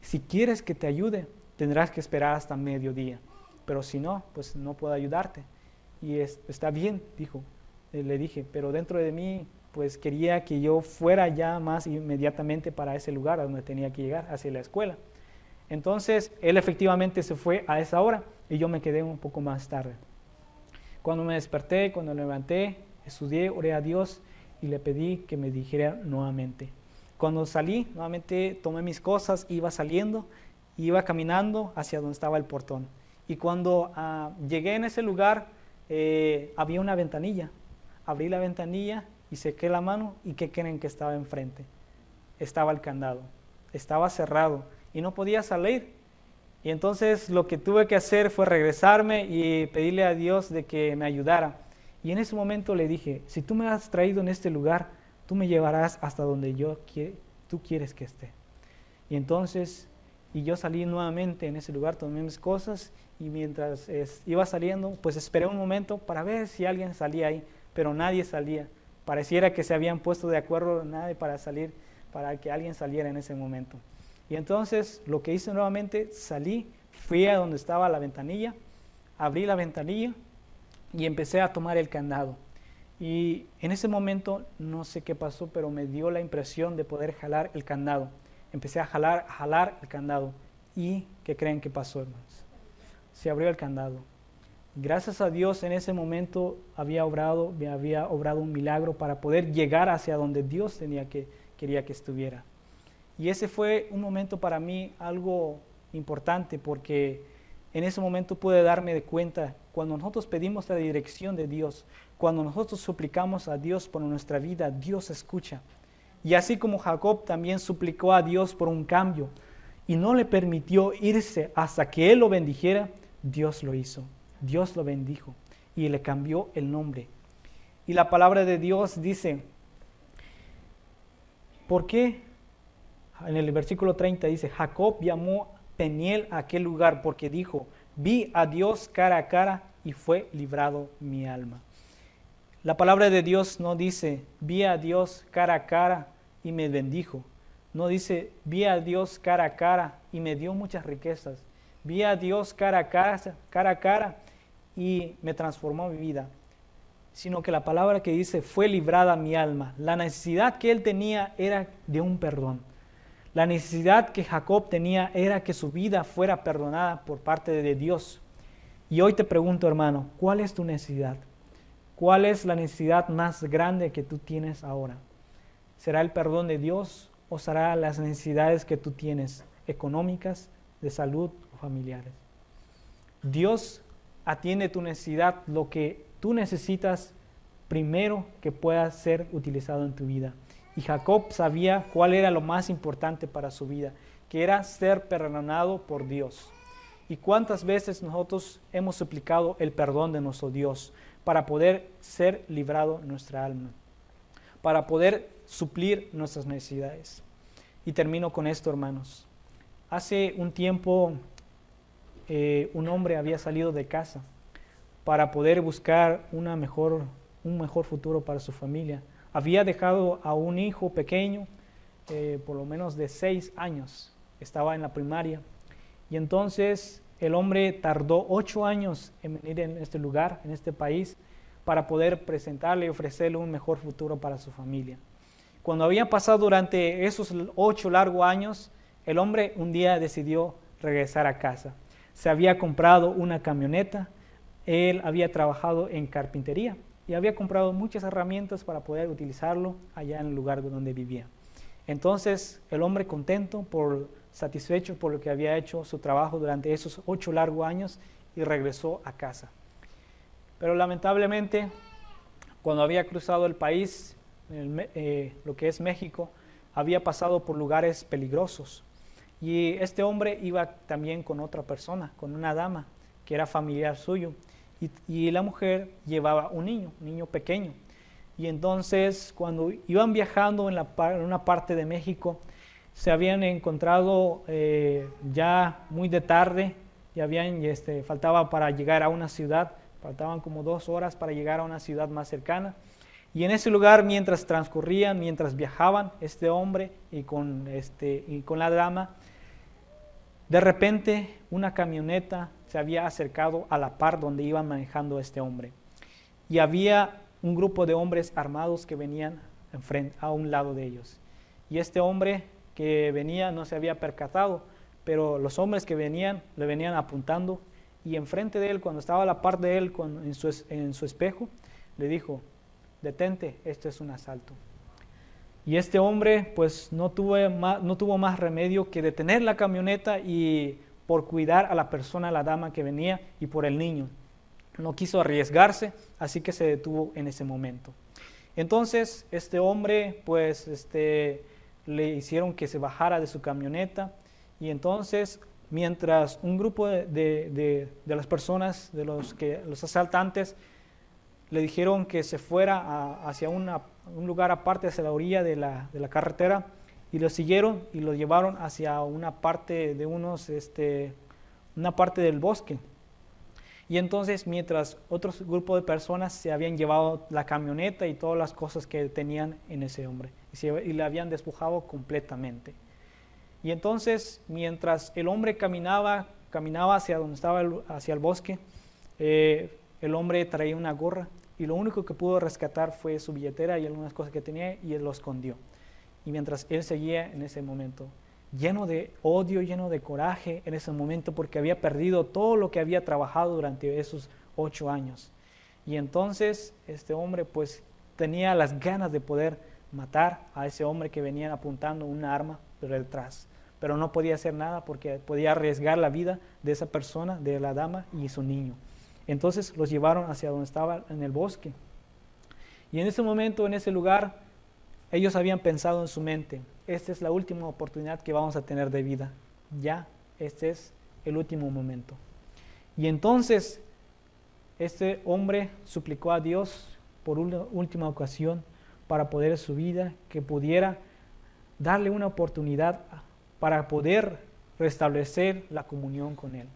C: Si quieres que te ayude, tendrás que esperar hasta mediodía. Pero si no, pues no puedo ayudarte. Y está bien, dijo. Le dije, pero dentro de mí, pues quería que yo fuera ya más inmediatamente para ese lugar a donde tenía que llegar, hacia la escuela. Entonces, él efectivamente se fue a esa hora y yo me quedé un poco más tarde. Cuando me desperté, cuando me levanté, estudié, oré a Dios y le pedí que me dijera nuevamente. Cuando salí, nuevamente tomé mis cosas, iba saliendo, iba caminando hacia donde estaba el portón. Y cuando llegué en ese lugar, había una ventanilla. Abrí la ventanilla y sequé la mano y ¿qué creen que estaba enfrente? Estaba el candado, estaba cerrado y no podía salir. Y entonces lo que tuve que hacer fue regresarme y pedirle a Dios de que me ayudara. Y en ese momento le dije, si tú me has traído en este lugar, tú me llevarás hasta donde tú quieres que esté. Y entonces, yo salí nuevamente en ese lugar, tomé mis cosas y mientras iba saliendo, pues esperé un momento para ver si alguien salía ahí, pero nadie salía. Pareciera que se habían puesto de acuerdo nadie para salir, para que alguien saliera en ese momento. Y entonces lo que hice nuevamente, salí, fui a donde estaba la ventanilla, abrí la ventanilla y empecé a tomar el candado. Y en ese momento, no sé qué pasó, pero me dio la impresión de poder jalar el candado. Empecé a jalar el candado. ¿Y qué creen que pasó, hermanos? Se abrió el candado. Gracias a Dios en ese momento me había obrado un milagro para poder llegar hacia donde Dios quería que estuviera. Y ese fue un momento para mí algo importante porque en ese momento pude darme de cuenta, cuando nosotros pedimos la dirección de Dios, cuando nosotros suplicamos a Dios por nuestra vida, Dios escucha. Y así como Jacob también suplicó a Dios por un cambio y no le permitió irse hasta que él lo bendijera, Dios lo hizo. Dios lo bendijo y le cambió el nombre. Y la palabra de Dios dice, ¿por qué? En el versículo 30 dice, Jacob llamó Peniel a aquel lugar porque dijo, vi a Dios cara a cara y fue librado mi alma. La palabra de Dios no dice, vi a Dios cara a cara y me bendijo. No dice, vi a Dios cara a cara y me dio muchas riquezas. Vi a Dios cara a cara y me transformó mi vida. Sino que la palabra que dice, fue librada mi alma. La necesidad que él tenía era de un perdón. La necesidad que Jacob tenía era que su vida fuera perdonada por parte de Dios. Y hoy te pregunto, hermano, ¿cuál es tu necesidad? ¿Cuál es la necesidad más grande que tú tienes ahora? ¿Será el perdón de Dios o será las necesidades que tú tienes, económicas, de salud o familiares? Dios atiende tu necesidad, lo que tú necesitas primero que pueda ser utilizado en tu vida. Y Jacob sabía cuál era lo más importante para su vida, que era ser perdonado por Dios. ¿Y cuántas veces nosotros hemos suplicado el perdón de nuestro Dios para poder ser librado nuestra alma, para poder suplir nuestras necesidades? Y termino con esto, hermanos. Hace un tiempo un hombre había salido de casa para poder buscar una mejor un mejor futuro para su familia. Había dejado a un hijo pequeño, por lo menos de 6 años, estaba en la primaria. Y entonces el hombre tardó 8 años en venir en este lugar, en este país, para poder presentarle y ofrecerle un mejor futuro para su familia. Cuando había pasado durante esos 8 largos años, el hombre un día decidió regresar a casa. Se había comprado una camioneta, él había trabajado en carpintería y había comprado muchas herramientas para poder utilizarlo allá en el lugar donde vivía. Entonces el hombre contento, satisfecho por lo que había hecho su trabajo durante esos 8 largos años, y regresó a casa. Pero lamentablemente, cuando había cruzado el país, lo que es México, había pasado por lugares peligrosos. Y este hombre iba también con otra persona, con una dama que era familiar suyo. Y la mujer llevaba un niño pequeño. Y entonces, cuando iban viajando en una parte de México, se habían encontrado ya muy de tarde, y faltaba para llegar a una ciudad, faltaban como 2 horas para llegar a una ciudad más cercana. Y en ese lugar, mientras viajaban, este hombre y con la dama, de repente una camioneta se había acercado a la par donde iba manejando este hombre. Y había un grupo de hombres armados que venían a un lado de ellos. Y este hombre que venía no se había percatado, pero los hombres que venían le venían apuntando, y enfrente de él, cuando estaba a la par de él en su espejo, le dijo: detente, esto es un asalto. Y este hombre pues no tuvo más remedio que detener la camioneta, y por cuidar a la persona, a la dama que venía, y por el niño. No quiso arriesgarse, así que se detuvo en ese momento. Entonces este hombre pues le hicieron que se bajara de su camioneta, y entonces mientras un grupo de las personas, los asaltantes, le dijeron que se fuera hacia un lugar aparte, hacia la orilla de la carretera, y lo siguieron y lo llevaron hacia una parte del bosque. Y entonces, mientras otro grupo de personas se habían llevado la camioneta y todas las cosas que tenían en ese hombre, y le habían despojado completamente. Y entonces, mientras el hombre caminaba hacia donde estaba hacia el bosque, el hombre traía una gorra, y lo único que pudo rescatar fue su billetera y algunas cosas que tenía, y él lo escondió. Y mientras él seguía en ese momento, lleno de odio, lleno de coraje en ese momento, porque había perdido todo lo que había trabajado durante esos 8 años. Y entonces este hombre pues tenía las ganas de poder matar a ese hombre que venían apuntando una arma por detrás, pero no podía hacer nada porque podía arriesgar la vida de esa persona, de la dama y su niño. Entonces los llevaron hacia donde estaba en el bosque. Y en ese momento, en ese lugar, ellos habían pensado en su mente: esta es la última oportunidad que vamos a tener de vida. Ya, este es el último momento. Y entonces, este hombre suplicó a Dios por una última ocasión para poder en su vida, que pudiera darle una oportunidad para poder restablecer la comunión con él.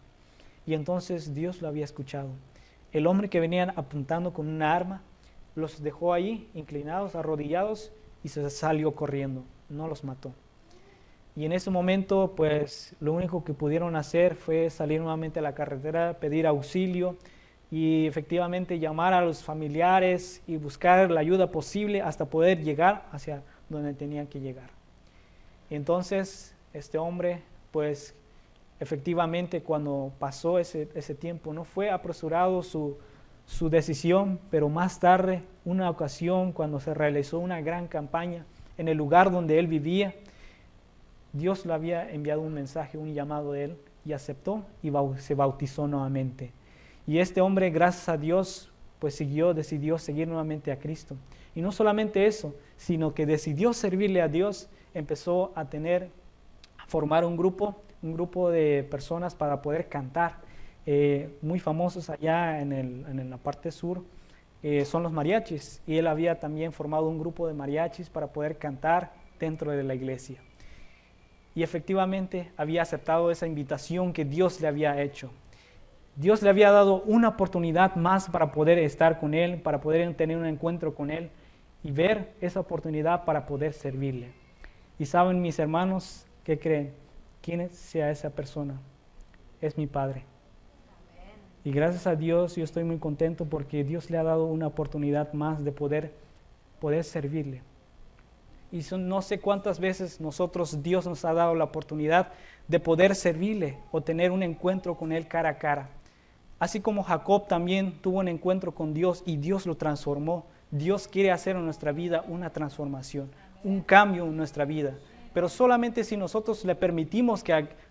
C: Y entonces Dios lo había escuchado. El hombre que venían apuntando con una arma los dejó ahí, inclinados, arrodillados, y se salió corriendo. No los mató. Y en ese momento, pues, lo único que pudieron hacer fue salir nuevamente a la carretera, pedir auxilio y efectivamente llamar a los familiares y buscar la ayuda posible hasta poder llegar hacia donde tenían que llegar. Y entonces, este hombre, pues, efectivamente, cuando pasó ese tiempo, no fue apresurado su decisión, pero más tarde, una ocasión, cuando se realizó una gran campaña en el lugar donde él vivía, Dios le había enviado un mensaje, un llamado de él, y aceptó y se bautizó nuevamente. Y este hombre, gracias a Dios, pues decidió seguir nuevamente a Cristo. Y no solamente eso, sino que decidió servirle a Dios, empezó a formar un grupo de personas para poder cantar, muy famosos allá en la parte sur, son los mariachis, y él había también formado un grupo de mariachis para poder cantar dentro de la iglesia. Y efectivamente había aceptado esa invitación que Dios le había hecho. Dios le había dado una oportunidad más para poder estar con Él, para poder tener un encuentro con Él y ver esa oportunidad para poder servirle. Y saben, mis hermanos, ¿qué creen? ¿Quién sea esa persona? Es mi Padre. Y gracias a Dios yo estoy muy contento porque Dios le ha dado una oportunidad más de poder servirle. Y no sé cuántas veces Dios nos ha dado la oportunidad de poder servirle o tener un encuentro con Él cara a cara. Así como Jacob también tuvo un encuentro con Dios y Dios lo transformó. Dios quiere hacer en nuestra vida una transformación, un cambio en nuestra vida. Pero solamente si nosotros le permitimos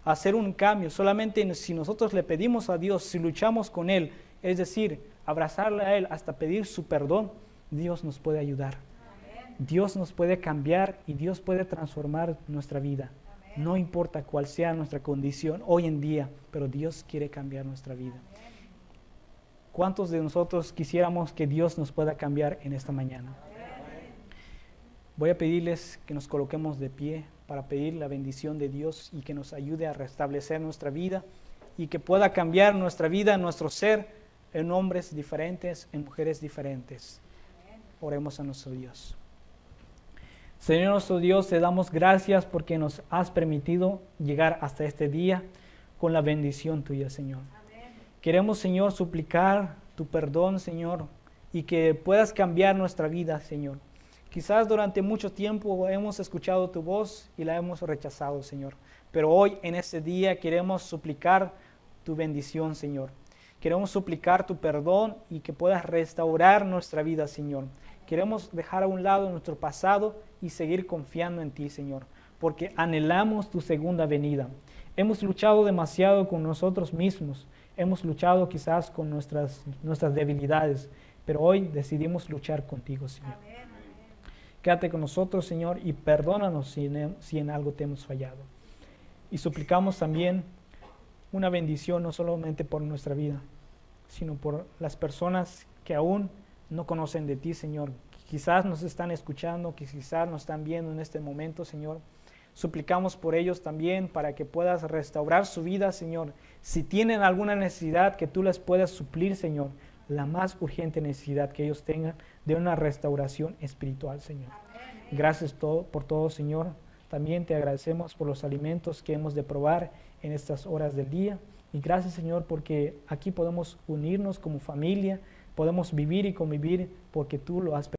C: hacer un cambio, solamente si nosotros le pedimos a Dios, si luchamos con Él, es decir, abrazarle a Él hasta pedir su perdón, Dios nos puede ayudar. Dios nos puede cambiar y Dios puede transformar nuestra vida. No importa cuál sea nuestra condición hoy en día, pero Dios quiere cambiar nuestra vida. ¿Cuántos de nosotros quisiéramos que Dios nos pueda cambiar en esta mañana? Voy a pedirles que nos coloquemos de pie para pedir la bendición de Dios y que nos ayude a restablecer nuestra vida y que pueda cambiar nuestra vida, nuestro ser, en hombres diferentes, en mujeres diferentes. Oremos a nuestro Dios. Señor nuestro Dios, te damos gracias porque nos has permitido llegar hasta este día con la bendición tuya, Señor. Queremos, Señor, suplicar tu perdón, Señor, y que puedas cambiar nuestra vida, Señor. Quizás durante mucho tiempo hemos escuchado tu voz y la hemos rechazado, Señor. Pero hoy, en este día, queremos suplicar tu bendición, Señor. Queremos suplicar tu perdón y que puedas restaurar nuestra vida, Señor. Queremos dejar a un lado nuestro pasado y seguir confiando en ti, Señor, porque anhelamos tu segunda venida. Hemos luchado demasiado con nosotros mismos. Hemos luchado quizás con nuestras debilidades, pero hoy decidimos luchar contigo, Señor. Amén. Quédate con nosotros, Señor, y perdónanos si en algo te hemos fallado. Y suplicamos también una bendición no solamente por nuestra vida, sino por las personas que aún no conocen de ti, Señor. Quizás nos están escuchando, que quizás nos están viendo en este momento, Señor. Suplicamos por ellos también para que puedas restaurar su vida, Señor. Si tienen alguna necesidad, que tú les puedas suplir, Señor. La más urgente necesidad que ellos tengan de una restauración espiritual, Señor. Gracias por todo, Señor. También te agradecemos por los alimentos que hemos de probar en estas horas del día. Y gracias, Señor, porque aquí podemos unirnos como familia, podemos vivir y convivir porque tú lo has permitido.